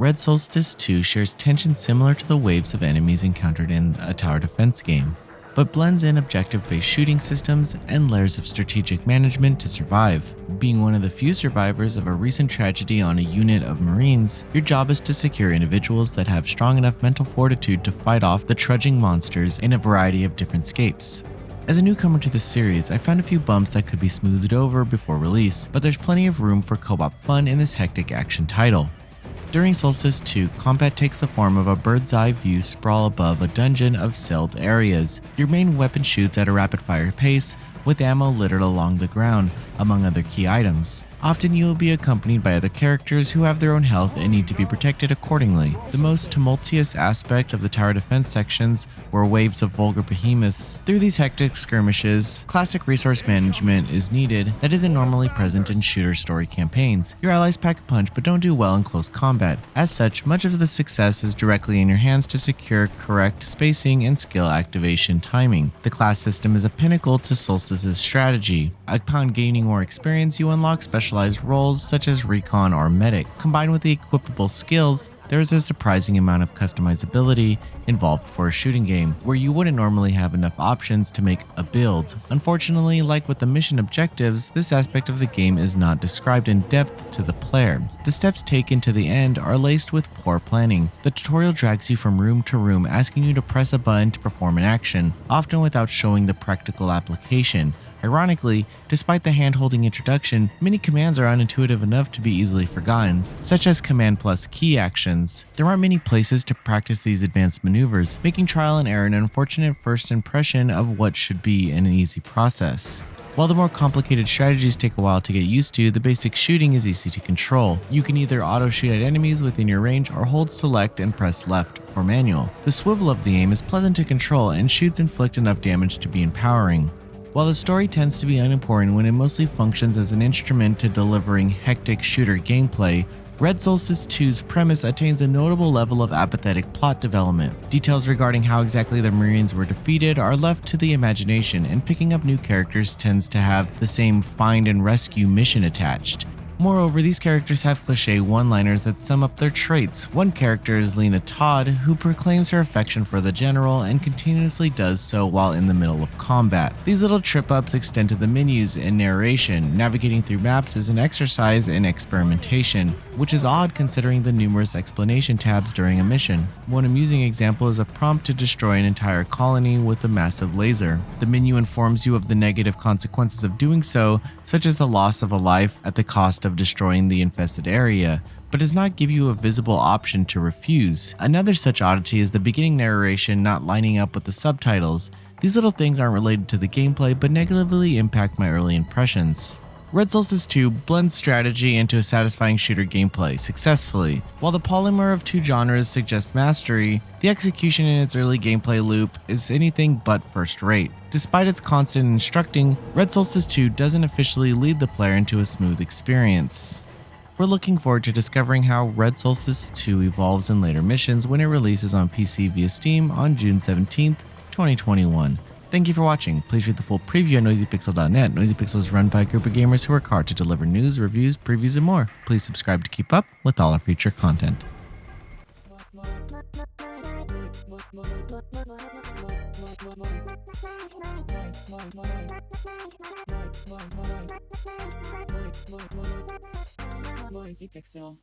Red Solstice 2 shares tension similar to the waves of enemies encountered in a tower defense game, but blends in objective-based shooting systems and layers of strategic management to survive. Being one of the few survivors of a recent tragedy on a unit of Marines, your job is to secure individuals that have strong enough mental fortitude to fight off the trudging monsters in a variety of different scapes. As a newcomer to this series, I found a few bumps that could be smoothed over before release, but there's plenty of room for co-op fun in this hectic action title. During Solstice 2, combat takes the form of a bird's-eye view sprawl above a dungeon of celled areas. Your main weapon shoots at a rapid-fire pace, with ammo littered along the ground, among other key items. Often you will be accompanied by other characters who have their own health and need to be protected accordingly. The most tumultuous aspect of the tower defense sections were waves of vulgar behemoths. Through these hectic skirmishes, classic resource management is needed that isn't normally present in shooter story campaigns. Your allies pack a punch but don't do well in close combat. As such, much of the success is directly in your hands to secure correct spacing and skill activation timing. The class system is a pinnacle to Solstice's strategy. Upon gaining more experience, you unlock specialized roles such as recon or medic. Combined with the equipable skills, there is a surprising amount of customizability involved for a shooting game, where you wouldn't normally have enough options to make a build. Unfortunately, like with the mission objectives, this aspect of the game is not described in depth to the player. The steps taken to the end are laced with poor planning. The tutorial drags you from room to room, asking you to press a button to perform an action, often without showing the practical application. Ironically, despite the hand-holding introduction, many commands are unintuitive enough to be easily forgotten, such as command plus key actions. There aren't many places to practice these advanced maneuvers, making trial and error an unfortunate first impression of what should be an easy process. While the more complicated strategies take a while to get used to, the basic shooting is easy to control. You can either auto-shoot at enemies within your range or hold select and press left for manual. The swivel of the aim is pleasant to control and shoots inflict enough damage to be empowering. While the story tends to be unimportant when it mostly functions as an instrument to delivering hectic shooter gameplay, Red Solstice 2's premise attains a notable level of apathetic plot development. Details regarding how exactly the Marines were defeated are left to the imagination, and picking up new characters tends to have the same find and rescue mission attached. Moreover, these characters have cliché one-liners that sum up their traits. One character is Lena Todd, who proclaims her affection for the general and continuously does so while in the middle of combat. These little trip-ups extend to the menus and narration. Navigating through maps is an exercise in experimentation, which is odd considering the numerous explanation tabs during a mission. One amusing example is a prompt to destroy an entire colony with a massive laser. The menu informs you of the negative consequences of doing so, such as the loss of a life at the cost of destroying the infested area, but does not give you a visible option to refuse. Another such oddity is the beginning narration not lining up with the subtitles. These little things aren't related to the gameplay but negatively impact my early impressions. Red Solstice 2 blends strategy into a satisfying shooter gameplay successfully. While the polymer of two genres suggests mastery, the execution in its early gameplay loop is anything but first-rate. Despite its constant instructing, Red Solstice 2 doesn't officially lead the player into a smooth experience. We're looking forward to discovering how Red Solstice 2 evolves in later missions when it releases on PC via Steam on June 17th, 2021. Thank you for watching. Please read the full preview at noisypixel.net. NoisyPixel is run by a group of gamers who work hard to deliver news, reviews, previews, and more. Please subscribe to keep up with all our future content. Noisy Pixel.